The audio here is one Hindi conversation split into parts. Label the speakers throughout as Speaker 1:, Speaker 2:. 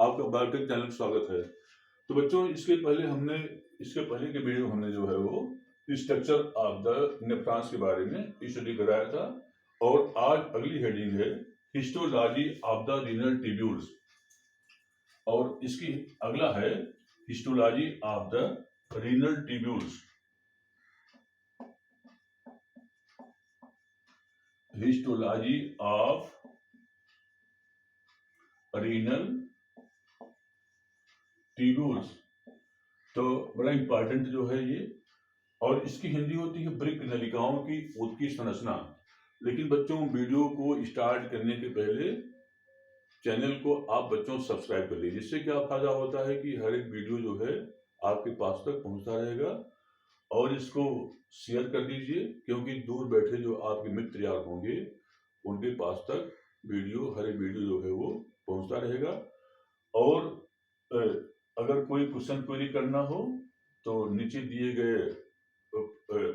Speaker 1: आपका बायोटेक चैनल में स्वागत है। तो बच्चों इसके पहले के वीडियो हमने जो है वो स्ट्रक्चर ऑफ द नेफ्रॉन्स के बारे में स्टडी कराया था और आज अगली हेडिंग है histology of the renal tubules और इसकी अगला है histology of the renal tubules. Histology of renal tubules तो बड़ा इंपॉर्टेंट जो है ये, और इसकी हिंदी होती है ब्रिक नलिकाओं की ऊतकी संरचना। लेकिन बच्चों वीडियो को स्टार्ट करने के पहले चैनल को आप बच्चों सब्सक्राइब कर लीजिए। जिससे क्या फायदा होता है कि हर एक वीडियो जो है आपके पास तक पहुंचता रहेगा, और इसको शेयर कर दीजिए क्योंकि दूर बैठे जो आपके मित्र यार होंगे उनके पास तक हर एक वीडियो जो है वो पहुंचता रहेगा। और अगर कोई क्वेश्चन क्वेरी करना हो तो नीचे दिए गए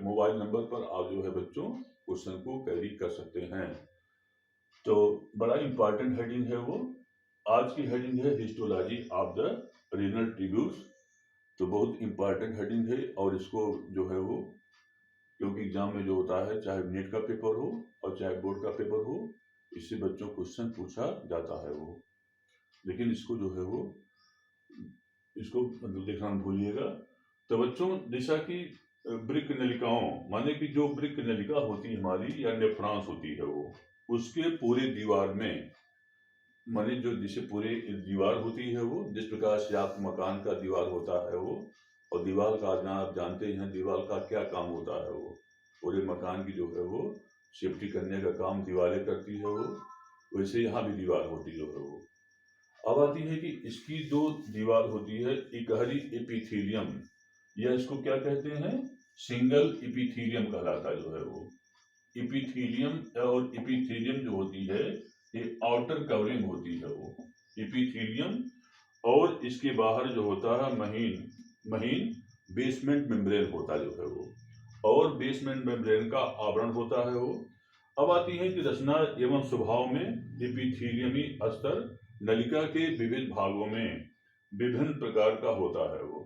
Speaker 1: मोबाइल नंबर पर आप जो है बच्चों क्वेश्चन को कैरी कर सकते हैं। तो बड़ा इंपॉर्टेंट हेडिंग है वो। आज की हेडिंग है histology of the renal tubules. तो बहुत इंपॉर्टेंट हेडिंग है, और इसको जो है वो क्योंकि एग्जाम में जो होता है चाहे नेट का पेपर हो और चाहे बोर्ड का पेपर हो, इससे बच्चों क्वेश्चन पूछा जाता है वो। लेकिन इसको मतलब देखना मत भूलिएगा। तो बच्चों जैसा कि ब्रिक नलिकाओं माने कि जो ब्रिक नलिका होती है हमारी या नेफ्रॉन्स होती है वो, उसके पूरे दीवार में माने जो जिसे पूरे दीवार होती है वो, जिस प्रकार से आप मकान का दीवार होता है वो, और दीवार का आप जानते हैं दीवार का क्या काम होता है वो, पूरे मकान की जो है वो सेफ्टी करने का काम दीवारें करती है वो। वैसे यहाँ भी दीवार होती जो है वो। अब आती है कि इसकी जो दीवार होती है इकहरी एपिथेलियम, या इसको क्या कहते हैं सिंगल एपिथेलियम कहलाता जो है वो। एपिथेलियम और एपिथेलियम जो होती है ये आउटर कवरिंग होती है वो एपिथेलियम, और इसके बाहर जो होता है महीन बेसमेंट मेम्ब्रेन होता जो है वो, और बेसमेंट मेम्ब्रेन का आवरण होता है वो। अब आती है कि रचना एवं स्वभाव में एपिथेलियमी अस्तर नलिका के विविध भागों में विभिन्न प्रकार का होता है वो।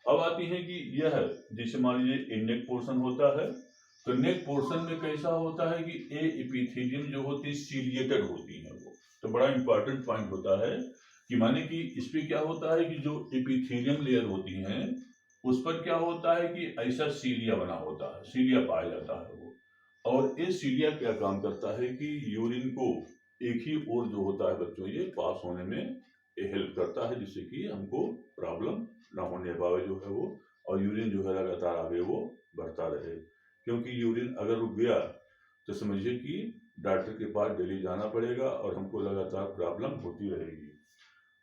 Speaker 1: अब आती है कि यह जिसे मान लीजिए नेक पोर्शन होता है, तो नेक पोर्शन में कैसा होता है कि ए एपिथेलियम जो होती है सीलिएटेड होती है वो। तो बड़ा इंपॉर्टेंट पॉइंट होता है कि माने कि इस पे क्या होता है कि जो एपिथेलियम लेयर होती है उस पर क्या होता है कि ऐसा सीलिया बना होता है, सीलिया पाया जाता है वो। और इस सीलिया क्या काम करता है कि यूरिन को एक ही ओर जो होता है बच्चों ये पास होने में ये हेल्प करता है, जिससे कि हमको प्रॉब्लम ना होने पाए जो है वो, और यूरिन जो है लगातार आगे वो बढ़ता रहे। क्योंकि यूरिन अगर रुक गया तो समझिए कि डॉक्टर के पास डेली जाना पड़ेगा और हमको लगातार प्रॉब्लम होती रहेगी।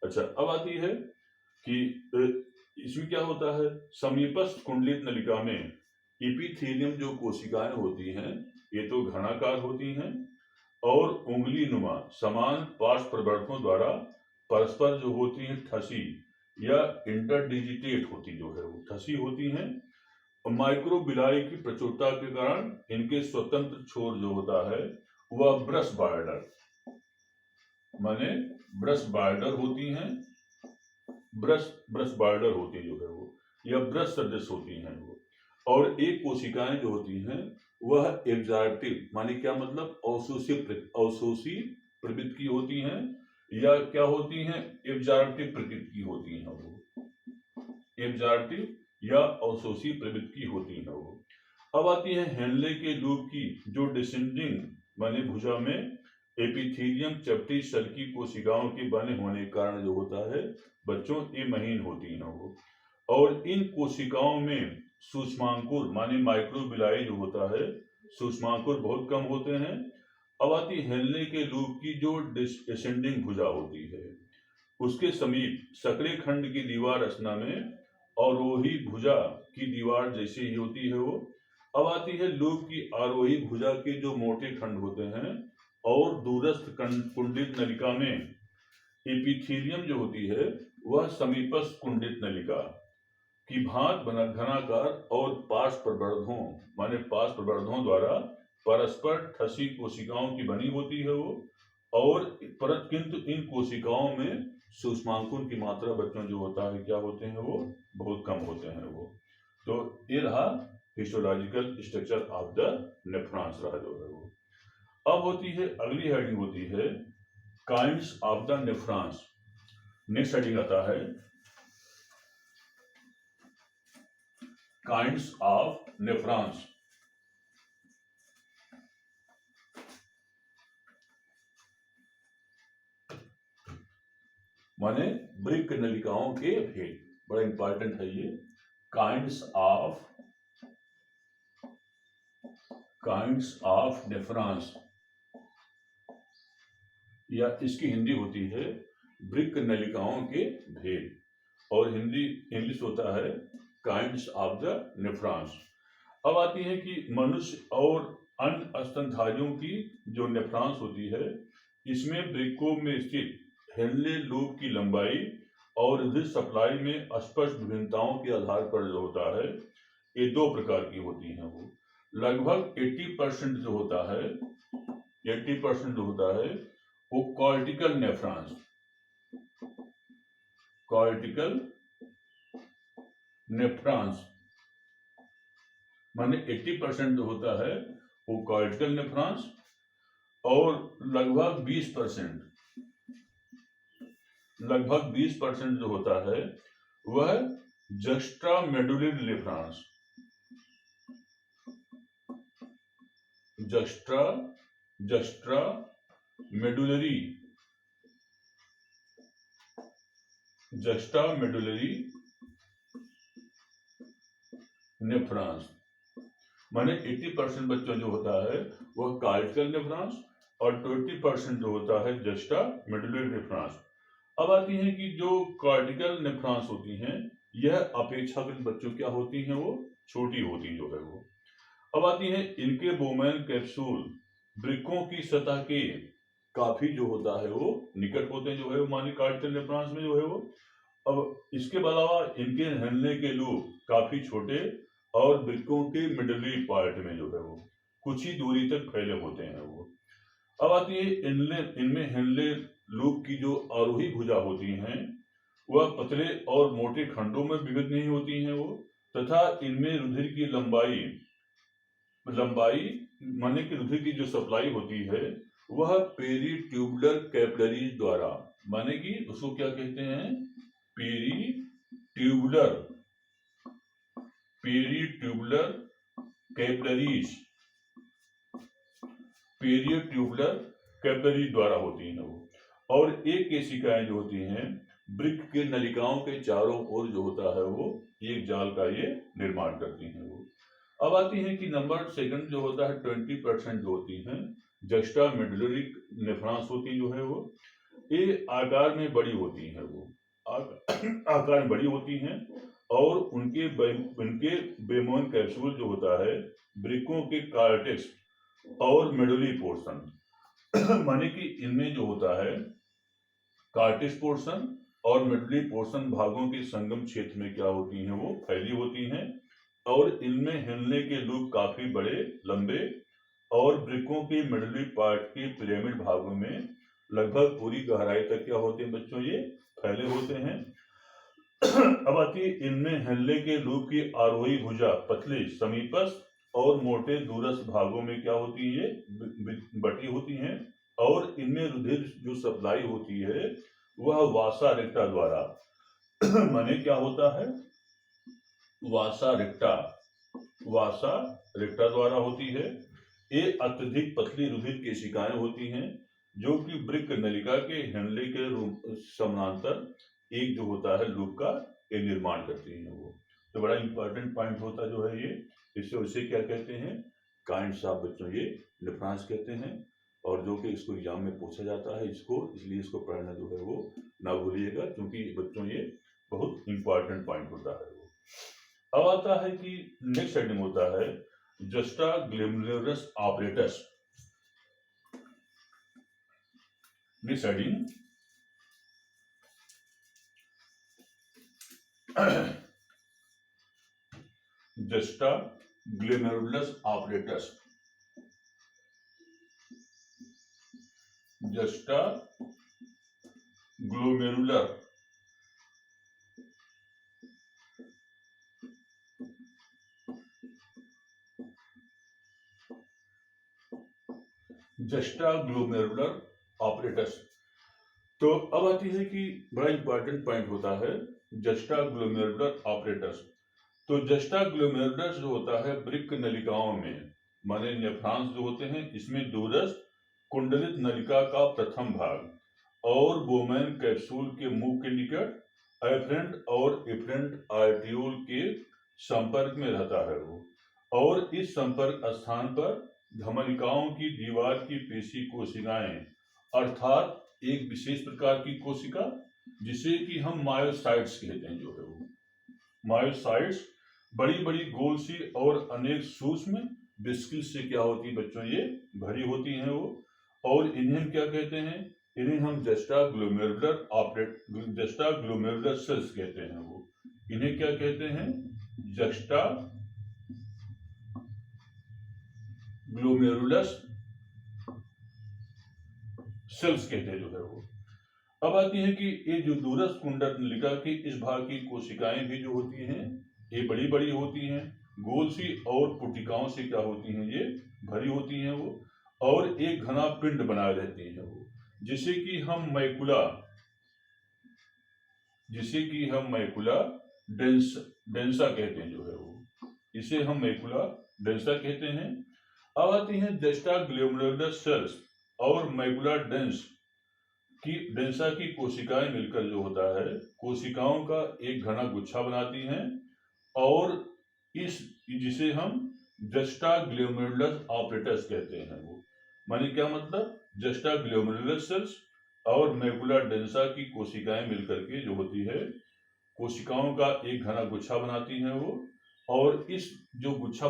Speaker 1: अच्छा, अब आती है कि इसमें क्या होता है समीपस्थ कुंडलित नलिका में एपिथेलियम जो कोशिकाएं होती हैं ये तो घनाकार होती हैं और उंगली नुमा समान पार्श्व प्रवर्तकों द्वारा परस्पर जो होती हैं ठसी या इंटरडिजिटेट होती जो है वो ठसी होती हैं। माइक्रोबिलाई की प्रचुरता के कारण इनके स्वतंत्र छोर जो होता है वह ब्रश बार्डर होती हैं, ब्रश बार्डर होती जो है वो, या ब्रश सदृश होती हैं वो। और एक कोशिकाएं जो होती हैं वह एब्जॉर्प्टिव माने क्या मतलब अवशोषी प्रवृत्ति की होती हैं, या क्या होती हैं एब्जॉर्प्टिव प्रकृति की होती हैं वो, एब्जॉर्प्टिव या अवशोषी प्रवृत्ति की होती है वो। अब आती है हेनले के लूप की जो डिसेंडिंग माने भुजा में एपिथेलियम चपटी सल्की कोशिकाओं के बने होने के कारण जो होता है बच्चों ये महीन होती है वो, और इन कोशिकाओं में सूक्ष्मांकुर माने माइक्रोबिलाई जो होता है सूक्ष्मांकुर बहुत कम होते हैं। अब आती हेनले के लूप की जो डिसेंडिंग भुजा होती है उसके समीप सक्रिय खंड की दीवार रचना में अवरोही भुजा की दीवार जैसी ही होती है वो। अब आती है लूप की आरोही भुजा के जो मोटे खंड होते हैं, और दूरस्थ कुंडित नलिका में एपिथेलियम जो होती है वह समीपस्थ कुंडित नलिका की भांत घनाकार और पार्श्व प्रवर्धकों द्वारा परस्पर ठसी कोशिकाओं की बनी होती है वो। और किंतु इन कोशिकाओं में सूक्ष्मांकुर की मात्रा बच्चों जो होता है क्या होते हैं वो बहुत कम होते हैं वो। तो ये रहा histological structure of the nephrons रहा जो है वो। अब होती है अगली हेडिंग होती है kinds of the nephrons. Next heading आता है काइंड्स ऑफ नेफ्रॉन्स। माने वृक्क नलिकाओं के भेद, बड़ा इंपॉर्टेंट है ये। काइंड्स ऑफ नेफ्रॉन्स, या इसकी हिंदी होती है वृक्क नलिकाओं के भेद, और हिंदी इंग्लिश होता है काइंड्स ऑफ द नेफ्रॉन्स। अब आती है कि मनुष्य और अन्य स्तनधारियों की जो नेफ्रॉन्स होती है, इसमें वृक्कों में स्थित हेनले लूप की लंबाई और रुधिर सप्लाई में स्पष्ट विभिन्नताओं के आधार पर जो होता है ये दो प्रकार की होती हैं वो। लगभग 80% जो होता है 80% जो होता है वो कॉर्टिकल नेफ्रॉन्स, कॉर्टिकल नेफ्रॉन्स माने 80% जो होता है वो कॉर्टिकल नेफ्रॉन्स, और लगभग 20% जो होता है वह जस्ट्रा मेडुलरी नेफ्रॉन्स, जस्ट्रा मेडुलरी नेफ्रॉन्स माने 80% बच्चों जो होता है वह कॉर्टिकल नेफ्रॉन्स और 20% जो होता है जस्ट्रा मेडुलरी नेफ्रॉन्स। अब आती है कि जो कॉर्टिकल नेफ्रॉन्स होती हैं यह अपेक्षाकृत बच्चों क्या होती हैं वो छोटी होती जो है वो। अब आती है इनके बोमेन कैप्सूल वृक्कों की सतह के काफी जो होता है वो निकट होते हैं जो है वो माने कॉर्टिकल नेफ्रॉन्स में जो है वो। अब इसके अलावा इनके हिलने के लूप काफी छोटे और वृक्कों के मिडली पार्ट में जो है वो कुछ ही दूरी तक फैले होते हैं वो। अब आती है इनमें हिलने लूप की जो आरोही भुजा होती हैं वह पतले और मोटे खंडों में विभक्त नहीं होती हैं वो, तथा इनमें रुधिर की लंबाई माने कि रुधिर की जो सप्लाई होती है वह पेरीट्यूबुलर कैपिलरीज द्वारा, माने कि उसको क्या कहते हैं पेरीट्यूबुलर कैपिलरी द्वारा होती हैं वो। और एक केशिकाएं जो होती हैं वृक्क के नलिकाओं के चारों ओर जो होता है वो एक जाल का ये निर्माण करती हैं वो। अब आती है कि नंबर सेकंड जो होता है 20% जो होती हैं जस्ट्रा मेडुलरी नेफ्रॉन्स होती जो है वो, ये आकार में बड़ी होती हैं वो, आकार में बड़ी होती हैं, और उनके बेमोन कैप्सूल जो होता है वृक्कों के कार्टेक्स और मेडुलरी पोर्शन माने कि इनमें जो होता है कार्टेक्स पोर्शन और मेडुलरी पोर्शन भागों के संगम क्षेत्र में क्या होती हैं वो फैली होती हैं, और इनमें हिलने के लूप काफी बड़े लंबे और वृक्कों के मेडुलरी पार्ट के पिरामिड भागों में लगभग पूरी गहराई तक क्या होते हैं बच्चों ये फैले होते हैं। अब आती है इनमें हिलने के लूप की आरोही भुजा पतले समीपस्थ और मोटे दूरस्थ भागों में क्या होती है बटी होती हैं, और इनमें रुधिर जो सप्लाई होती है वह वासा रेक्टा द्वारा माने क्या होता है वासा रेक्टा द्वारा होती है। ये अत्यधिक पतली रुधिर केशिकाएं होती हैं जो कि वृक्क नलिका के हिलने के समानांतर एक जो होता है लूप का ये निर्माण करती हैं वो। तो बड़ा इंपॉर्टेंट पॉइंट होता जो है ये, इससे उसे क्या कहते हैं काइंड्स ऑफ बच्चों ये नेफ्रॉन्स कहते हैं, और जो कि इसको एग्जाम में पूछा जाता है इसको, इसलिए इसको पढ़ना जो है वो ना भूलिएगा, क्योंकि बच्चों ये बहुत इंपॉर्टेंट पॉइंट होता है वो। अब आता है कि नेक्स्ट हेडिंग होता है juxtaglomerular apparatus. Next heading juxtaglomerular apparatus, juxtaglomerular juxtaglomerular apparatus. तो अब आती है कि बड़ा इंपॉर्टेंट पॉइंट होता है जस्टा ग्लोमेरुलर ऑपरेटस। तो जस्टा ग्लोमेरुलस जो होता है वृक्क नलिकाओं में, माने नेफ्रॉन्स जो होते हैं, इसमें दूरस्थ कुंडलित नलिका का प्रथम भाग और बोमैन कैप्सूल के मुख के निकट एफरेंट और इफरेंट आर्टियोल के संपर्क में रहता है वो, और इस संपर्क स्थान पर धमनिकाओं की दीवार की पेशी कोशिकाएं अर्थात एक विशेष प्रकार की कोशिका जिसे कि हम मायोसाइट्स कहते हैं, जो है वो मायोसाइट्स बड़ी बड़ी गोल सी और अनेक सूक्ष्म वेसिकल से क्या होती है बच्चों, ये भरी होती हैं वो, और इन्हें हम क्या कहते हैं, इन्हें हम जस्टा ग्लोमेरुलर सेल्स कहते हैं वो। इन्हें क्या कहते हैं, जस्टा ग्लोमेरुलस सेल्स कहते हैं, जो है वो। अब आती है कि ये जो दूरस्थ कुंडल नलिका की इस भाग की कोशिकाएं भी जो होती हैं, ये बड़ी बड़ी होती हैं, गोल सी और पुटिकाओं से क्या होती हैं, ये भरी होती हैं वो, और एक घना पिंड बनाए रहती हैं वो, जिसे कि हम मैकुला डेंसा कहते हैं, जो है वो, इसे हम मैकुला डेंसा कहते हैं। अब आती हैं जस्टा ग्लोमेरुलर सेल्स और मैकुला डेंसा की कोशिकाएं मिलकर जो होता है कोशिकाओं का एक घना गुच्छा बनाती हैं, और जिसे हम जस्टा ग्लोमेरुलस ऑपरेटस कहते हैं वो। माने क्या मतलब, जस्टा ग्लोमेरुलर सेल्स और मैकुला डेंसा की कोशिकाएं मिलकर के जो होती है कोशिकाओं का एक घना गुच्छा बनाती हैं वो, और इस जो गुच्छा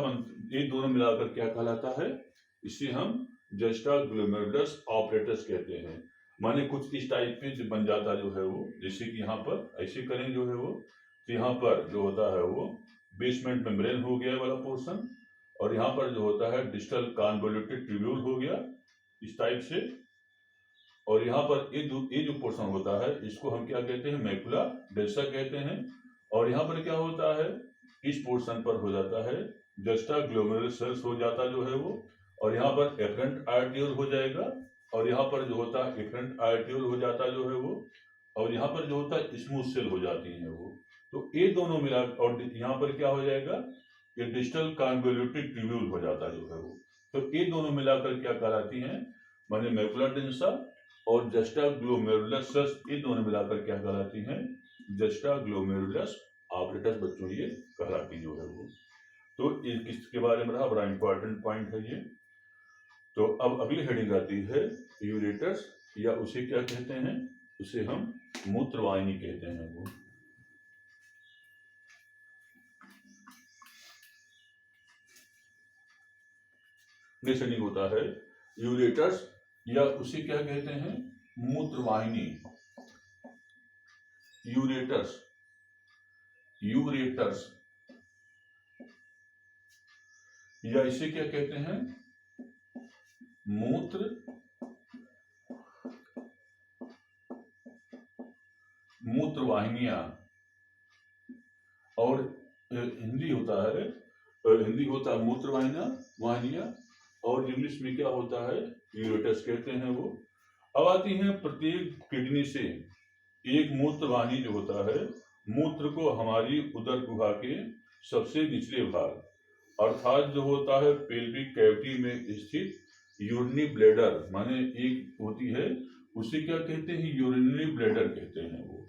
Speaker 1: ये दोनों मिलाकर क्या कहलाता है, इसे हम जस्टा ग्लोमेरुलस ऑपरेटस कहते हैं। माने कुछ इस टाइप में जो बन जाता जो है वो, जैसे कि यहाँ पर ऐसे करें जो है वो, तो यहाँ पर जो होता है वो बेसमेंट मेम्ब्रेन हो गया वाला पोर्शन, और यहाँ पर जो होता है डिस्टल कॉन्वोल्यूटेड ट्यूब्यूल हो गया इस टाइप से, और यहाँ पर ये जो पोर्शन होता है इसको हम क्या कहते हैं, मैकुला डेंसा कहते हैं, और यहाँ पर क्या होता है, इस पोर्शन पर हो जाता है जस्टा ग्लोमेरुलर सेल्स हो जाता जो है वो, और यहाँ पर एफरेंट आर्टियोल हो जाएगा, और यहाँ पर जो होता है इफरेंट आर्टियोल हो जाता जो है वो, और यहाँ पर जो होता है स्मूथ सेल हो जाती है वो। तो ये दोनों मिला, और यहाँ पर क्या हो जाएगा, ये डिस्टल कॉन्वोल्यूटेड ट्यूब्यूल हो जाता जो है वो। तो ये दोनों मिलाकर क्या कहलाती हैं, माने मैकुला डेंसा और जस्टा ग्लोमेरुलस सेल्स, ये दोनों मिलाकर क्या कहलाती हैं, जस्टा ग्लोमेरुलस ऑपरेटस बच्चों ये कहलाती जो है वो। तो इसके बारे में रहा, बड़ा इंपॉर्टेंट पॉइंट है ये। तो अब अगली हेडिंग आती है यूरेटस, या उसे क्या कहते हैं, उसे हम मूत्रवाहिनी कहते हैं वो। नेक्स्ट हेडिंग होता है यूरेटस, या उसे क्या कहते हैं, मूत्रवाहिनी। यूरेटस या इसे क्या कहते हैं, मूत्रवाहिनियां, और हिंदी होता है मूत्रवाहिनियां, और इंग्लिश में क्या होता है, यूरेटस कहते हैं वो। अब आती है प्रत्येक किडनी से एक मूत्रवाहिनी जो होता है, मूत्र को हमारी उदर गुहा के सबसे निचले भाग अर्थात जो होता है पेल्विक कैविटी में स्थित यूरिनरी ब्लैडर, माने एक होती है, उसे क्या कहते हैं, यूरिनरी ब्लैडर कहते हैं वो।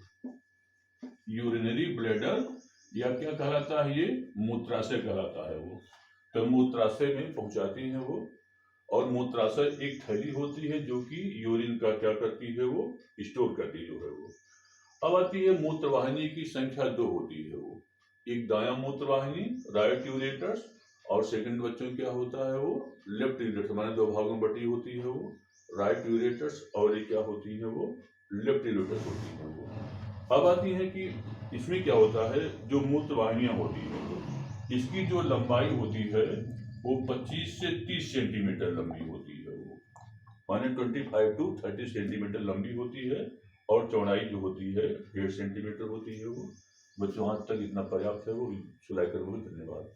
Speaker 1: यूरिनरी ब्लैडर या क्या कहलाता है, ये मूत्राशय कहलाता है वो। तो मूत्राशय में पहुंचाती है वो, और मूत्राशय एक थैली होती है जो कि यूरिन का क्या करती है, वो स्टोर करती जो है वो। अब आती है मूत्रवाहिनी की संख्या 2 होती है वो, एक दायां मूत्रवाहिनी राइट यूरेटस, और सेकंड बच्चों क्या होता है वो लेफ्ट यूरेटस, माने 2 भागों में बटी होती है वो, राइट यूरेटस, और ये क्या होती है वो लेफ्ट यूरेटस होती है वो। अब आती है कि इसमें क्या होता है, जो मूत्रवाहिनियां होती है वो, इसकी जो लंबाई होती है वो 25 से 30 सेंटीमीटर लंबी होती है वो, माने 25 to 30 सेंटीमीटर लंबी होती है, और चौड़ाई जो होती है 1.5 सेंटीमीटर होती है वो। बच्चों हाथ तक इतना पर्याप्त है वो, सिलाई करोगे। धन्यवाद।